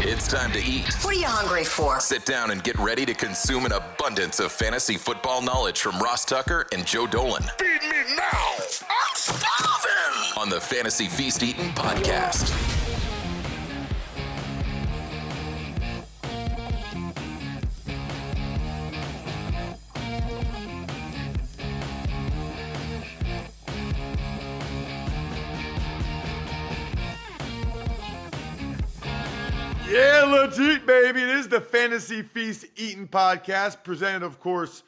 It's time to eat. What are you hungry for? Sit down and get ready to consume an abundance of fantasy football knowledge from Ross Tucker and Joe Dolan. Feed me now. I'm starving. On the Fantasy Feast Eating Podcast. Yeah, let's eat, baby. It is the Fantasy Feast Eating Podcast, presented, of course,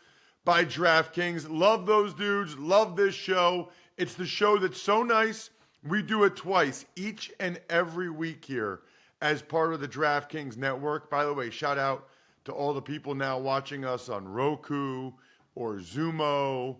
by DraftKings. Love those dudes. Love this show. It's the show that's so nice, we do it twice, each and every week here as part of the DraftKings network. By the way, shout out to all the people now watching us on Roku or Zumo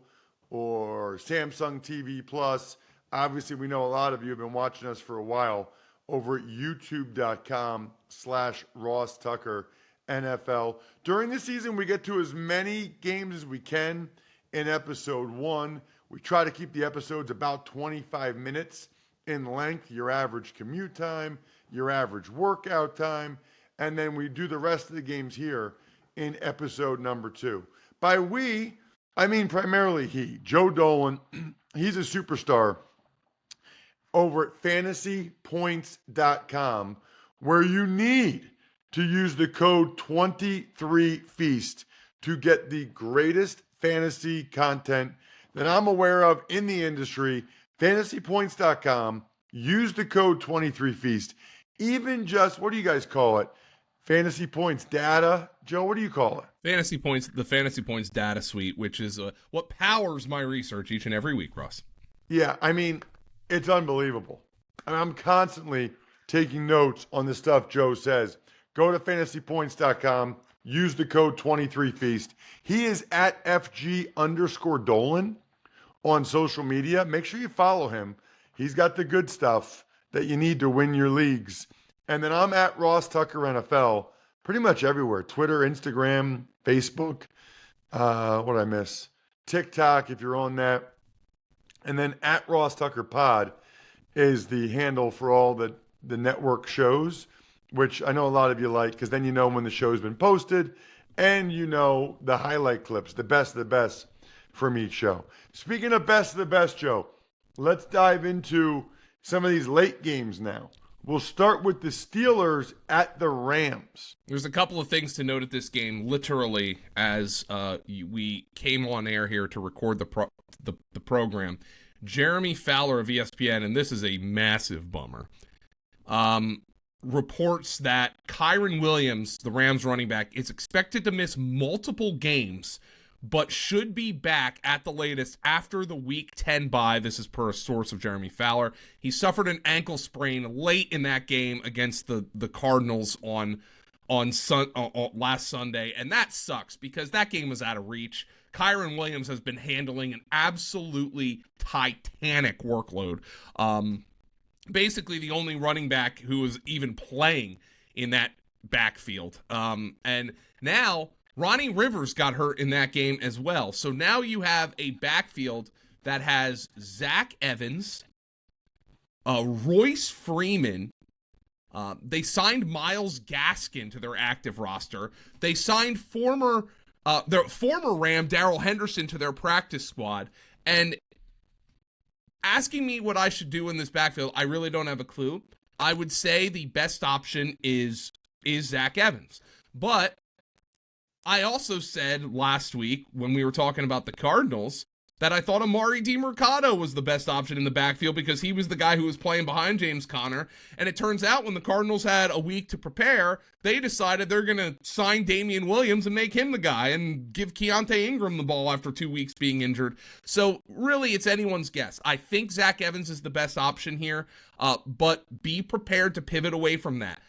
or Samsung TV Plus. Obviously, we know a lot of you have been watching us for a while over at youtube.com/Ross Tucker NFL. During the season, we get to as many games as we can in episode one. We try to keep the episodes about 25 minutes in length, your average commute time, your average workout time, and then we do the rest of the games here in episode number two. By we, I mean primarily he, Joe Dolan. He's a superstar over at fantasypoints.com, where you need to use the code 23feast to get the greatest fantasy content that I'm aware of in the industry. Fantasypoints.com, use the code 23feast. Even just, what do you guys call it? Fantasy Points data? Joe, what do you call it? Fantasy Points, the Fantasy Points data suite, which is what powers my research each and every week, Ross. Yeah, I mean, it's unbelievable. And I'm constantly taking notes on the stuff Joe says. Go to fantasypoints.com. Use the code 23feast. He is at FG_Dolan on social media. Make sure you follow him. He's got the good stuff that you need to win your leagues. And then I'm at Ross Tucker NFL pretty much everywhere. Twitter, Instagram, Facebook. What did I miss? TikTok, if you're on that. And then at Ross Tucker Pod is the handle for all the network shows, which I know a lot of you like, because then you know when the show's been posted and you know the highlight clips, the best of the best from each show. Speaking of best of the best, Joe, let's dive into some of these late games now. We'll start with the Steelers at the Rams. There's a couple of things to note at this game, literally, as we came on air here to record the program. Jeremy Fowler of ESPN, and this is a massive bummer, reports that Kyren Williams, the Rams running back, is expected to miss multiple games, but should be back at the latest after the Week 10 bye. This is per a source of Jeremy Fowler. He suffered an ankle sprain late in that game against the Cardinals on last Sunday, and that sucks because that game was out of reach. Kyren Williams has been handling an absolutely titanic workload. Basically the only running back who is even playing in that backfield. And now Ronnie Rivers got hurt in that game as well. So now you have a backfield that has Zach Evans, Royce Freeman. They signed Myles Gaskin to their active roster. They signed their former Ram Darrell Henderson to their practice squad. And asking me what I should do in this backfield, I really don't have a clue. I would say the best option is Zach Evans. But I also said last week when we were talking about the Cardinals that I thought Amari DiMercado was the best option in the backfield because he was the guy who was playing behind James Conner. And it turns out when the Cardinals had a week to prepare, they decided they're going to sign Damian Williams and make him the guy and give Keontae Ingram the ball after 2 weeks being injured. So really, it's anyone's guess. I think Zach Evans is the best option here, but be prepared to pivot away from that.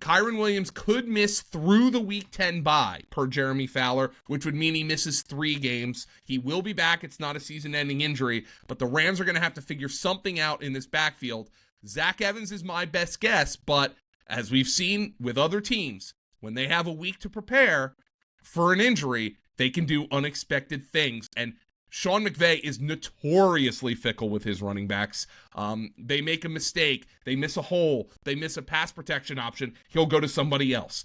Kyren Williams could miss through the Week 10 bye, per Jeremy Fowler, which would mean he misses 3 games. He will be back. It's not a season-ending injury, but the Rams are going to have to figure something out in this backfield. Zach Evans is my best guess, but as we've seen with other teams, when they have a week to prepare for an injury, they can do unexpected things. And Sean McVay is notoriously fickle with his running backs. They make a mistake, they miss a hole, they miss a pass protection option, he'll go to somebody else.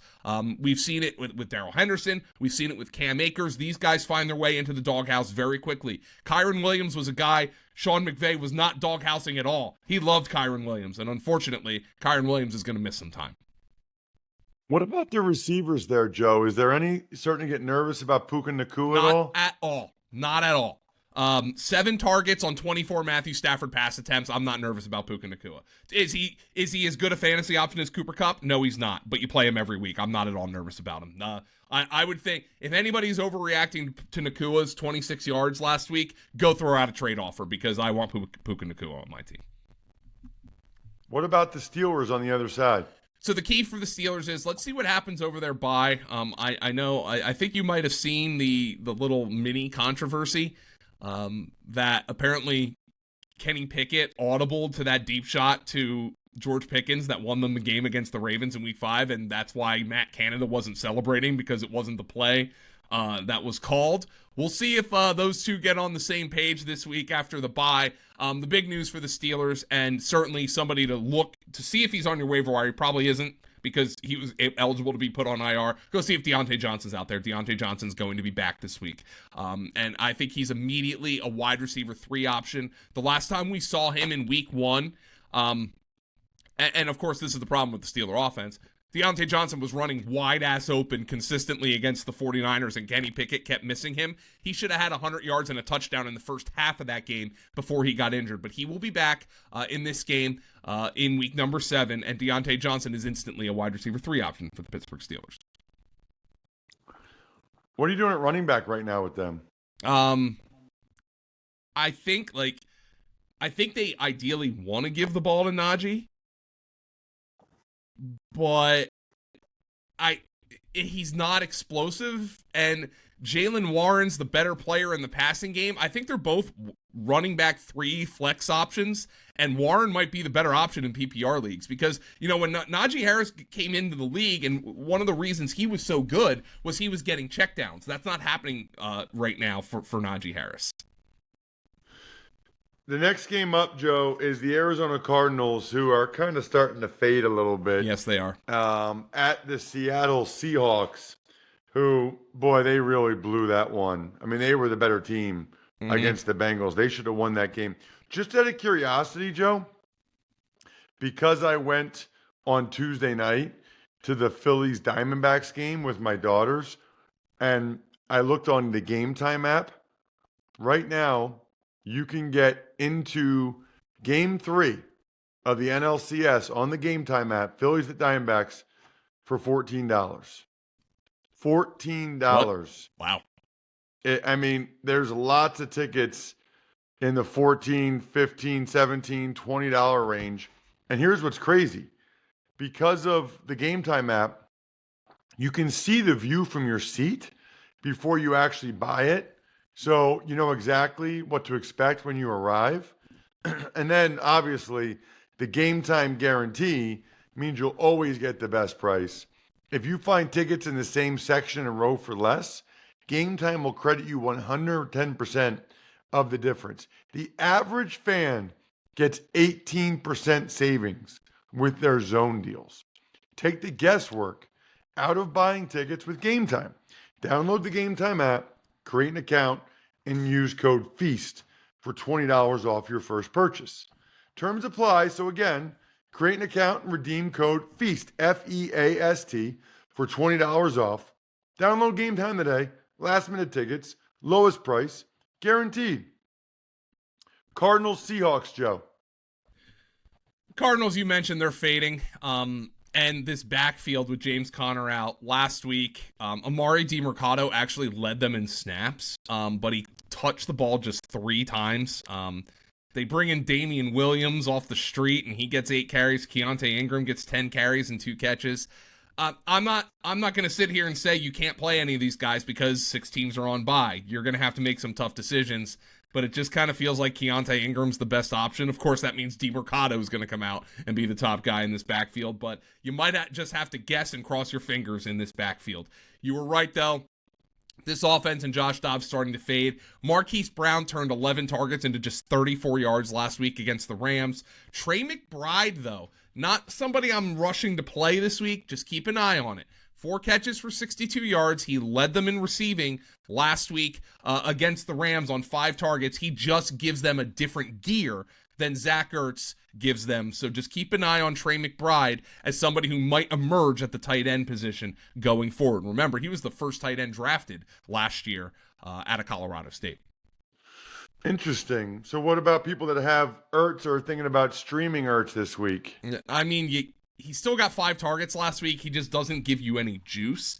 We've seen it with Darrell Henderson. We've seen it with Cam Akers. These guys find their way into the doghouse very quickly. Kyron Williams was a guy Sean McVay was not doghousing at all. He loved Kyron Williams, and unfortunately, Kyron Williams is going to miss some time. What about the receivers there, Joe? Is there any starting to get nervous about Puka Nacua at all? Not at all. Not at all. 7 targets on 24 Matthew Stafford pass attempts. I'm not nervous about Puka Nacua. Is he as good a fantasy option as Cooper Kupp? No, he's not. But you play him every week. I'm not at all nervous about him. I would think if anybody's overreacting to Nakua's 26 yards last week, go throw out a trade offer because I want Puka Nacua on my team. What about the Steelers on the other side? So the key for the Steelers is let's see what happens over their bye. I think you might have seen the little mini controversy that apparently Kenny Pickett audibled to that deep shot to George Pickens that won them the game against the Ravens in Week 5, and that's why Matt Canada wasn't celebrating because it wasn't the play that was called. We'll see if those two get on the same page this week after the bye. The big news for the Steelers, and certainly somebody to look to see if he's on your waiver wire. He probably isn't because he was eligible to be put on IR. Go see if Deontay Johnson's out there. Deontay Johnson's going to be back this week. And I think he's immediately a wide receiver 3 option. The last time we saw him in Week 1, and of course this is the problem with the Steeler offense, Deontay Johnson was running wide-ass open consistently against the 49ers, and Kenny Pickett kept missing him. He should have had 100 yards and a touchdown in the first half of that game before he got injured. But he will be back in this game in week number 7, and Deontay Johnson is instantly a wide receiver 3 option for the Pittsburgh Steelers. What are you doing at running back right now with them? I think they ideally want to give the ball to Najee. But he's not explosive, and Jalen Warren's the better player in the passing game. I think they're both running back 3 flex options, and Warren might be the better option in PPR leagues because, when Najee Harris came into the league, and one of the reasons he was so good was he was getting checkdowns. That's not happening right now for Najee Harris. The next game up, Joe, is the Arizona Cardinals, who are kind of starting to fade a little bit. Yes, they are. At the Seattle Seahawks, who, boy, they really blew that one. I mean, they were the better team against the Bengals. They should have won that game. Just out of curiosity, Joe, because I went on Tuesday night to the Phillies Diamondbacks game with my daughters, and I looked on the Game Time app. Right now, you can get into Game 3 of the NLCS on the Game Time app, Phillies at Diamondbacks, for $14. $14. Wow. There's lots of tickets in the $14, $15, $17, $20 range. And here's what's crazy. Because of the Game Time app, you can see the view from your seat before you actually buy it. So you know exactly what to expect when you arrive. And then, obviously, the Game Time guarantee means you'll always get the best price. If you find tickets in the same section and row for less, Game Time will credit you 110% of the difference. The average fan gets 18% savings with their zone deals. Take the guesswork out of buying tickets with Game Time. Download the Game Time app, create an account, and use code FEAST for $20 off your first purchase. Terms apply. So again, create an account and redeem code FEAST, F-E-A-S-T, for $20 off. Download Game Time today. Last minute tickets, lowest price, guaranteed. Cardinals, Seahawks, Joe. Cardinals, you mentioned they're fading. And this backfield with James Conner out last week, Amari DiMercato actually led them in snaps, but he touched the ball just 3 times. They bring in Damian Williams off the street, and he gets 8 carries. Keontae Ingram gets 10 carries and 2 catches. I'm not going to sit here and say you can't play any of these guys because 6 teams are on bye. You're going to have to make some tough decisions. But it just kind of feels like Keontae Ingram's the best option. Of course, that means DiMercato is going to come out and be the top guy in this backfield. But you might just have to guess and cross your fingers in this backfield. You were right, though. This offense and Josh Dobbs starting to fade. Marquise Brown turned 11 targets into just 34 yards last week against the Rams. Trey McBride, though, not somebody I'm rushing to play this week. Just keep an eye on it. 4 catches for 62 yards. He led them in receiving last week against the Rams on 5 targets. He just gives them a different gear than Zach Ertz gives them. So just keep an eye on Trey McBride as somebody who might emerge at the tight end position going forward. Remember, he was the first tight end drafted last year out of Colorado State. Interesting. So what about people that have Ertz or are thinking about streaming Ertz this week? I mean, he still got 5 targets last week. He just doesn't give you any juice.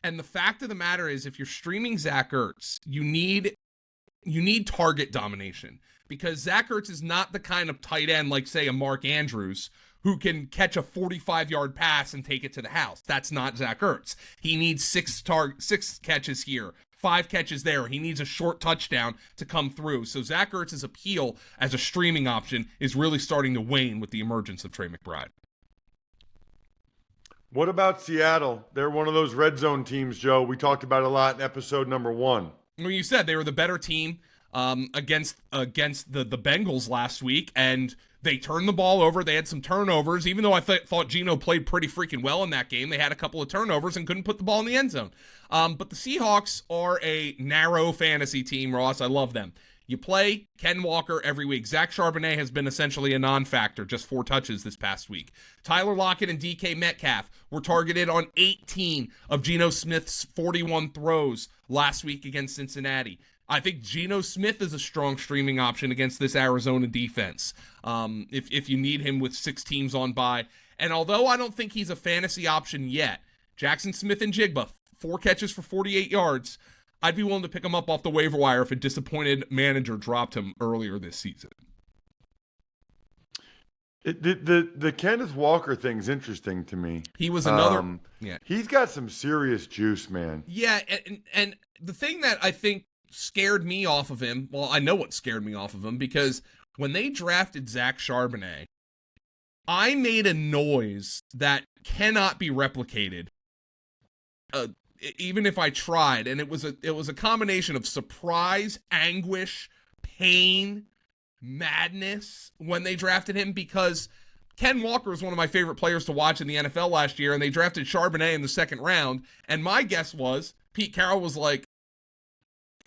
And the fact of the matter is, if you're streaming Zach Ertz, you need target domination, because Zach Ertz is not the kind of tight end like, say, a Mark Andrews who can catch a 45-yard pass and take it to the house. That's not Zach Ertz. He needs 6 catches here, 5 catches there. He needs a short touchdown to come through. So Zach Ertz's appeal as a streaming option is really starting to wane with the emergence of Trey McBride. What about Seattle? They're one of those red zone teams, Joe. We talked about it a lot in episode number 1. Well, you said they were the better team against the Bengals last week, and they turned the ball over. They had some turnovers. Even though I thought Geno played pretty freaking well in that game, they had a couple of turnovers and couldn't put the ball in the end zone. But the Seahawks are a narrow fantasy team, Ross. I love them. You play Ken Walker every week. Zach Charbonnet has been essentially a non-factor, just 4 touches this past week. Tyler Lockett and DK Metcalf were targeted on 18 of Geno Smith's 41 throws last week against Cincinnati. I think Geno Smith is a strong streaming option against this Arizona defense if you need him with 6 teams on bye. And although I don't think he's a fantasy option yet, Jackson Smith and Jigba, 4 catches for 48 yards. I'd be willing to pick him up off the waiver wire if a disappointed manager dropped him earlier this season. The Kenneth Walker thing's interesting to me. He was another... He's got some serious juice, man. Yeah, and the thing that I think scared me off of him, well, I know what scared me off of him, because when they drafted Zach Charbonnet, I made a noise that cannot be replicated, even if I tried, and it was a combination of surprise, anguish, pain, madness when they drafted him, because Ken Walker is one of my favorite players to watch in the NFL last year, and they drafted Charbonnet in the 2nd round, and my guess was Pete Carroll was like,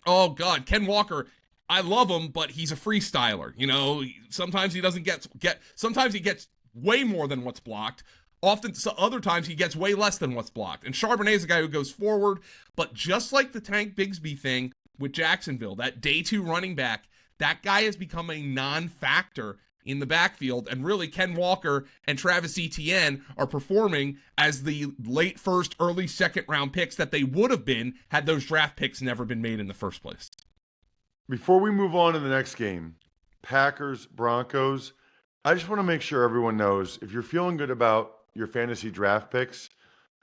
oh God, Ken Walker, I love him, but he's a freestyler. You know, sometimes he doesn't get sometimes he gets way more than what's blocked. Often, other times he gets way less than what's blocked. And Charbonnet is a guy who goes forward, but just like the Tank Bigsby thing with Jacksonville, that day 2 running back, that guy has become a non-factor in the backfield. And really, Ken Walker and Travis Etienne are performing as the late 1st, early 2nd round picks that they would have been had those draft picks never been made in the first place. Before we move on to the next game, Packers, Broncos, I just want to make sure everyone knows, if you're feeling good about your fantasy draft picks,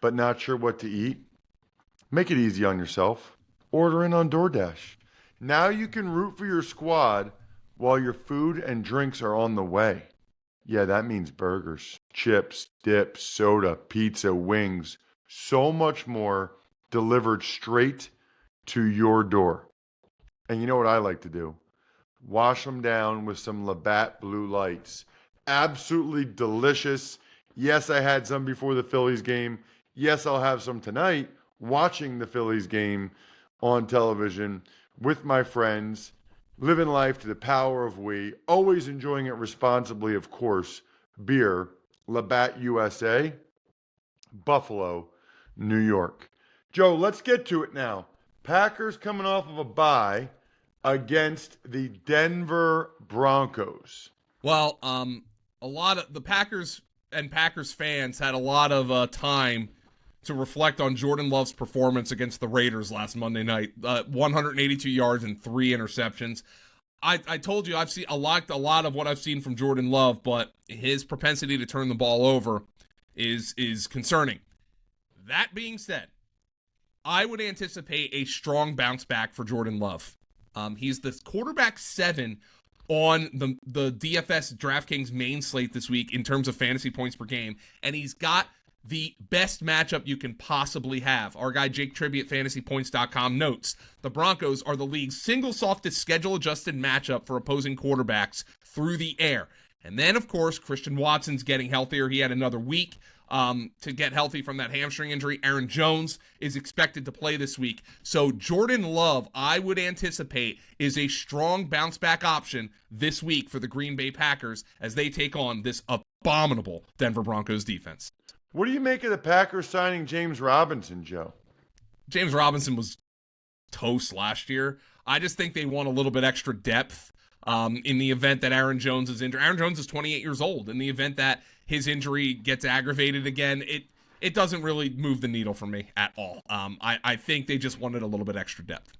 but not sure what to eat, make it easy on yourself. Order in on DoorDash. Now you can root for your squad while your food and drinks are on the way. Yeah, that means burgers, chips, dips, soda, pizza, wings, so much more delivered straight to your door. And you know what I like to do? Wash them down with some Labatt Blue Lights. Absolutely delicious. Yes, I had some before the Phillies game. Yes, I'll have some tonight watching the Phillies game on television with my friends, living life to the power of we, always enjoying it responsibly, of course. Beer, Labatt USA, Buffalo, New York. Joe, let's get to it now. Packers coming off of a bye against the Denver Broncos. Well, a lot of the Packers and Packers fans had a lot of time to reflect on Jordan Love's performance against the Raiders last Monday night. 182 yards and 3 interceptions. I told you I liked a lot of what I've seen from Jordan Love, but his propensity to turn the ball over is concerning. That being said, I would anticipate a strong bounce back for Jordan Love. He's the quarterback 7 on the DFS DraftKings main slate this week in terms of fantasy points per game, and he's got the best matchup you can possibly have. Our guy Jake Tribby at fantasypoints.com notes the Broncos are the league's single softest schedule-adjusted matchup for opposing quarterbacks through the air. And then, of course, Christian Watson's getting healthier. He had another week to get healthy from that hamstring injury. Aaron Jones is expected to play this week. So Jordan Love, I would anticipate, is a strong bounce-back option this week for the Green Bay Packers as they take on this abominable Denver Broncos defense. What do you make of the Packers signing James Robinson, Joe? James Robinson was toast last year. I just think they want a little bit extra depth in the event that Aaron Jones is injured. Aaron Jones is 28 years old. In the event that his injury gets aggravated again, it doesn't really move the needle for me at all. I think they just wanted a little bit extra depth.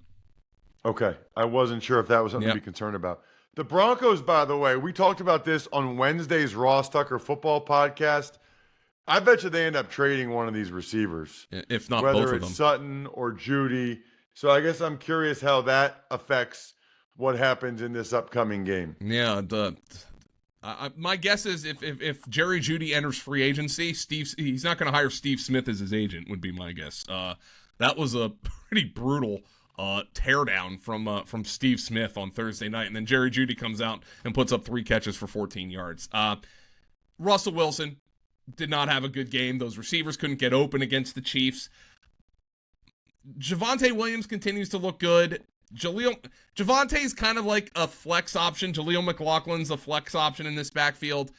Okay. I wasn't sure if that was something to be concerned about. The Broncos, by the way, we talked about this on Wednesday's Ross Tucker football podcast. I bet you they end up trading one of these receivers. If not whether both of them. Whether it's Sutton or Judy. So I guess I'm curious how that affects what happens in this upcoming game. Yeah, my guess is if Jerry Jeudy enters free agency, he's not going to hire Steve Smith as his agent, would be my guess. That was a pretty brutal teardown from Steve Smith on Thursday night, and then Jerry Jeudy comes out and puts up 3 catches for 14 yards. Russell Wilson did not have a good game. Those receivers couldn't get open against the Chiefs. Javonte Williams continues to look good. Javante's kind of like a flex option. Jaleel McLaughlin's a flex option in this backfield.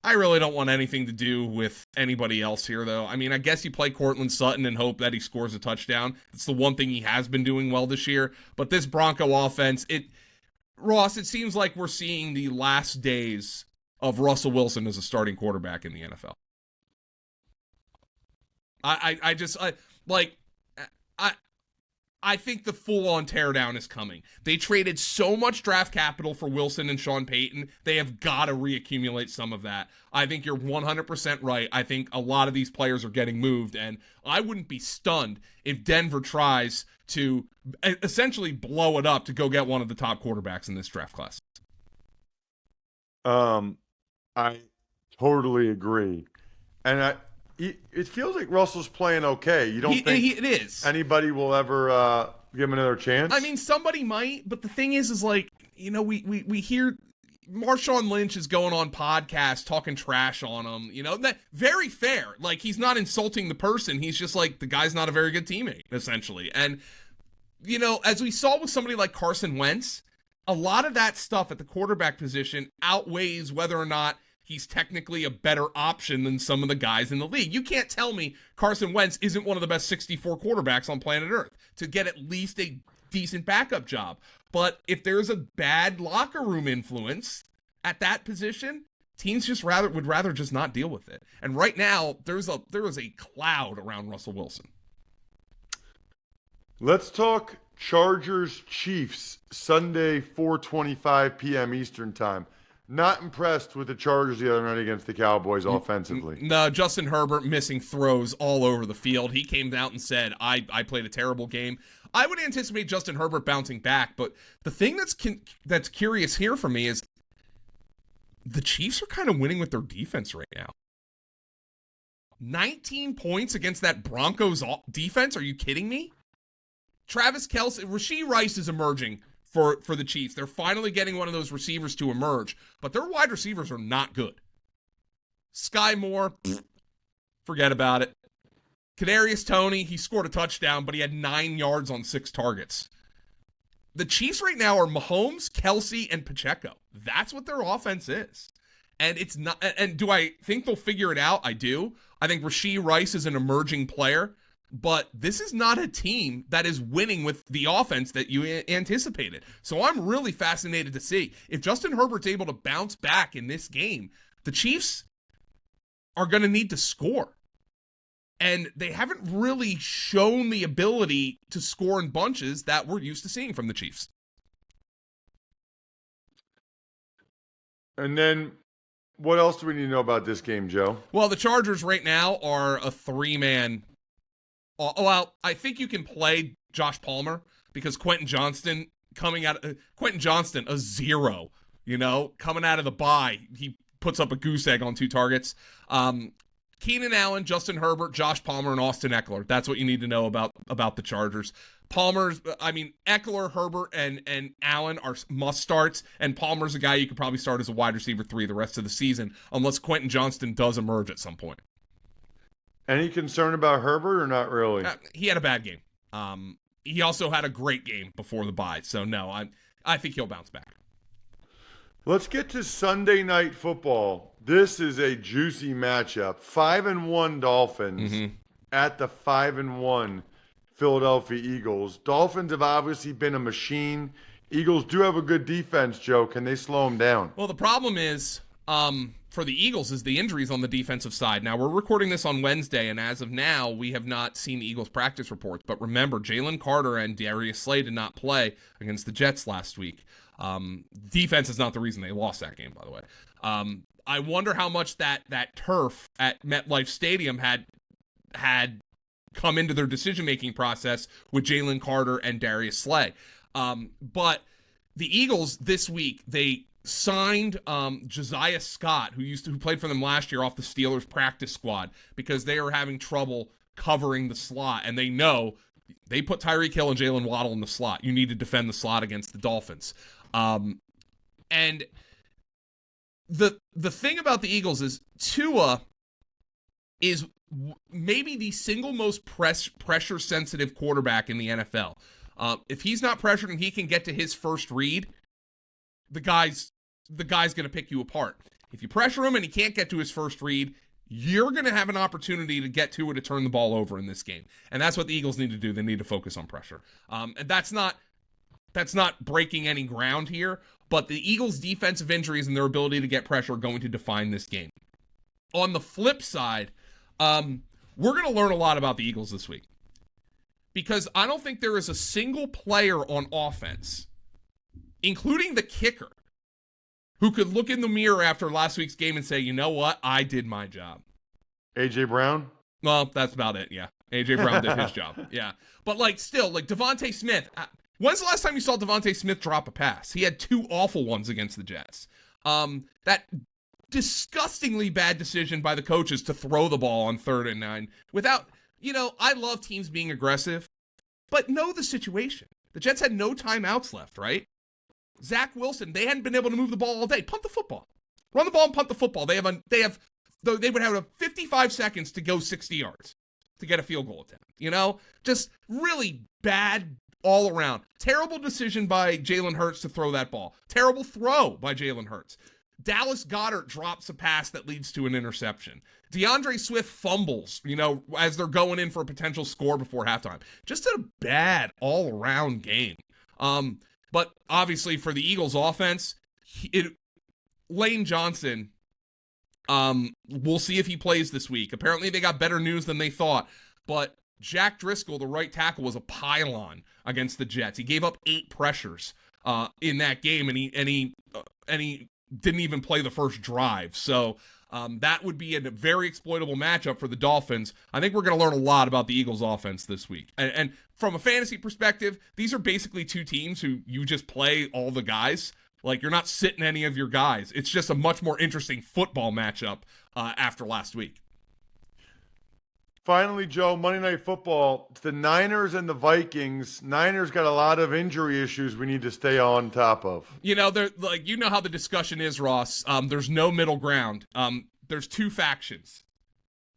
I really don't want anything to do with anybody else here, though. I mean, I guess you play Cortland Sutton and hope that he scores a touchdown. It's the one thing he has been doing well this year. But this Bronco offense, Ross, it seems like we're seeing the last days of Russell Wilson as a starting quarterback in the NFL. I think the full-on teardown is coming. They traded so much draft capital for Wilson and Sean Payton. They have got to reaccumulate some of that. I think you're 100% right. I think a lot of these players are getting moved, and I wouldn't be stunned if Denver tries to essentially blow it up to go get one of the top quarterbacks in this draft class. I totally agree. And it feels like Russell's playing okay. You don't think it is. Anybody will ever give him another chance? I mean, somebody might, but the thing is like, you know, we hear Marshawn Lynch is going on podcasts talking trash on him. You know, that very fair. Like, he's not insulting the person. He's just like, the guy's not a very good teammate, essentially. And, you know, as we saw with somebody like Carson Wentz, a lot of that stuff at the quarterback position outweighs whether or not he's technically a better option than some of the guys in the league. You can't tell me Carson Wentz isn't one of the best 64 quarterbacks on planet Earth to get at least a decent backup job. But if there's a bad locker room influence at that position, teams would rather just not deal with it. And right now, there is a cloud around Russell Wilson. Let's talk Chargers-Chiefs, Sunday, 4:25 p.m. Eastern Time. Not impressed with the Chargers the other night against the Cowboys offensively. No, Justin Herbert missing throws all over the field. He came out and said, I played a terrible game. I would anticipate Justin Herbert bouncing back, but the thing that's curious here for me is the Chiefs are kind of winning with their defense right now. 19 points against that Broncos defense? Are you kidding me? Travis Kelce, Rashee Rice is emerging for the Chiefs. They're finally getting one of those receivers to emerge, but their wide receivers are not good. Sky Moore, forget about it. Kadarius Toney, he scored a touchdown, but he had 9 yards on 6 targets. The Chiefs right now are Mahomes, Kelce, and Pacheco. That's what their offense is. And it's not. And do I think they'll figure it out? I do. I think Rashee Rice is an emerging player. But this is not a team that is winning with the offense that you anticipated. So I'm really fascinated to see if Justin Herbert's able to bounce back in this game. The Chiefs are going to need to score. And they haven't really shown the ability to score in bunches that we're used to seeing from the Chiefs. And then what else do we need to know about this game, Joe? Well, the Chargers right now are a 3-man. Well, I think you can play Josh Palmer because Quentin Johnston, a 0, you know, coming out of the bye, he puts up a goose egg on 2 targets. Keenan Allen, Justin Herbert, Josh Palmer, and Austin Eckler. That's what you need to know about the Chargers. Eckler, Herbert, and Allen are must starts, and Palmer's a guy you could probably start as a wide receiver 3 the rest of the season, unless Quentin Johnston does emerge at some point. Any concern about Herbert or not really? He had a bad game. He also had a great game before the bye, so no, I think he'll bounce back. Let's get to Sunday Night Football. This is a juicy matchup. 5-1 Dolphins at the 5-1 Philadelphia Eagles. Dolphins have obviously been a machine. Eagles do have a good defense, Joe. Can they slow them down? Well, the problem is, for the Eagles, is the injuries on the defensive side. Now, we're recording this on Wednesday, and as of now, we have not seen the Eagles practice reports. But remember, Jalen Carter and Darius Slay did not play against the Jets last week. Defense is not the reason they lost that game, by the way. I wonder how much that turf at MetLife Stadium had come into their decision-making process with Jalen Carter and Darius Slay. But the Eagles this week, they signed Josiah Scott, who played for them last year off the Steelers practice squad, because they are having trouble covering the slot, and they know they put Tyreek Hill and Jalen Waddle in the slot. You need to defend the slot against the Dolphins. And the thing about the Eagles is Tua is maybe the single most pressure-sensitive quarterback in the NFL. If he's not pressured and he can get to his first read, the guy's going to pick you apart. If you pressure him and he can't get to his first read, you're going to have an opportunity to get to it to turn the ball over in this game. And that's what the Eagles need to do. They need to focus on pressure. And that's not breaking any ground here, but the Eagles' defensive injuries and their ability to get pressure are going to define this game. On the flip side, we're going to learn a lot about the Eagles this week, because I don't think there is a single player on offense, including the kicker, who could look in the mirror after last week's game and say, you know what, I did my job. A.J. Brown? Well, that's about it, yeah. A.J. Brown did his job, yeah. But, still, Devontae Smith, when's the last time you saw Devontae Smith drop a pass? He had 2 awful ones against the Jets. That disgustingly bad decision by the coaches to throw the ball on 3rd and 9 without, I love teams being aggressive, but know the situation. The Jets had no timeouts left, right? Zach Wilson, they hadn't been able to move the ball all day. Punt the football. Run the ball and punt the football. They would have 55 seconds to go 60 yards to get a field goal attempt. Just really bad all around. Terrible decision by Jalen Hurts to throw that ball. Terrible throw by Jalen Hurts. Dallas Goedert drops a pass that leads to an interception. DeAndre Swift fumbles, as they're going in for a potential score before halftime. Just a bad all-around game. But obviously for the Eagles offense, Lane Johnson, we'll see if he plays this week. Apparently they got better news than they thought, but Jack Driscoll, the right tackle, was a pylon against the Jets. He gave up 8 pressures in that game, and he didn't even play the first drive. So that would be a very exploitable matchup for the Dolphins. I think we're going to learn a lot about the Eagles offense this week. And from a fantasy perspective, these are basically 2 teams who you just play all the guys. You're not sitting any of your guys. It's just a much more interesting football matchup after last week. Finally, Joe, Monday Night Football, it's the Niners and the Vikings. Niners got a lot of injury issues we need to stay on top of. They're how the discussion is, Ross. There's no middle ground. There's 2 factions.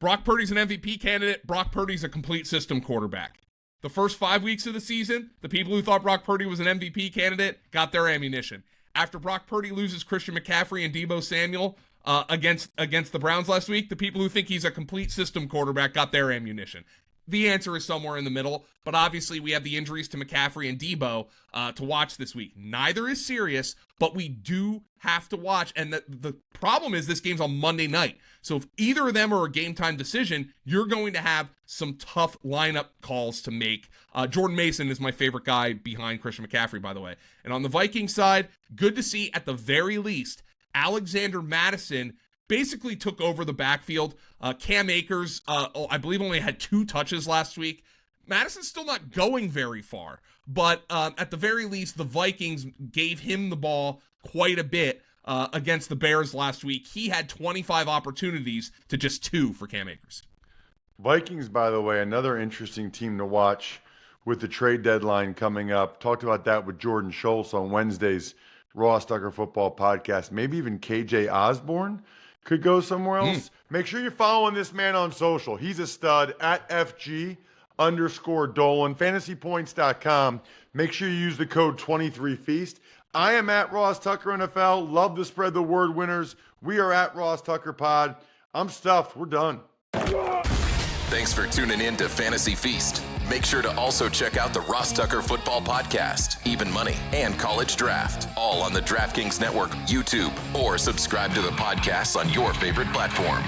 Brock Purdy's an MVP candidate. Brock Purdy's a complete system quarterback. The first 5 weeks of the season, the people who thought Brock Purdy was an MVP candidate got their ammunition. After Brock Purdy loses Christian McCaffrey and Deebo Samuel against the Browns last week, the people who think he's a complete system quarterback got their ammunition. The answer is somewhere in the middle, but obviously we have the injuries to McCaffrey and Deebo to watch this week. Neither is serious, but we do have to watch, and the problem is this game's on Monday night, so if either of them are a game-time decision, you're going to have some tough lineup calls to make. Jordan Mason is my favorite guy behind Christian McCaffrey, by the way. And on the Vikings side, good to see, at the very least, Alexander Mattison basically took over the backfield. Cam Akers, I believe, only had 2 touches last week. Madison's still not going very far, but at the very least, the Vikings gave him the ball quite a bit against the Bears last week. He had 25 opportunities to just 2 for Cam Akers. Vikings, by the way, another interesting team to watch with the trade deadline coming up. Talked about that with Jordan Schultz on Wednesday's Ross Tucker Football Podcast. Maybe even KJ Osborne could go somewhere else. Make sure you're following this man on social. He's a stud at FG_Dolan, fantasypoints.com. Make sure you use the code 23Feast. I am at Ross Tucker NFL. Love to spread the word, winners. We are at Ross Tucker Pod. I'm stuffed. We're done. Thanks for tuning in to Fantasy Feast. Make sure to also check out the Ross Tucker Football Podcast, Even Money, and College Draft, all on the DraftKings Network, YouTube, or subscribe to the podcasts on your favorite platform.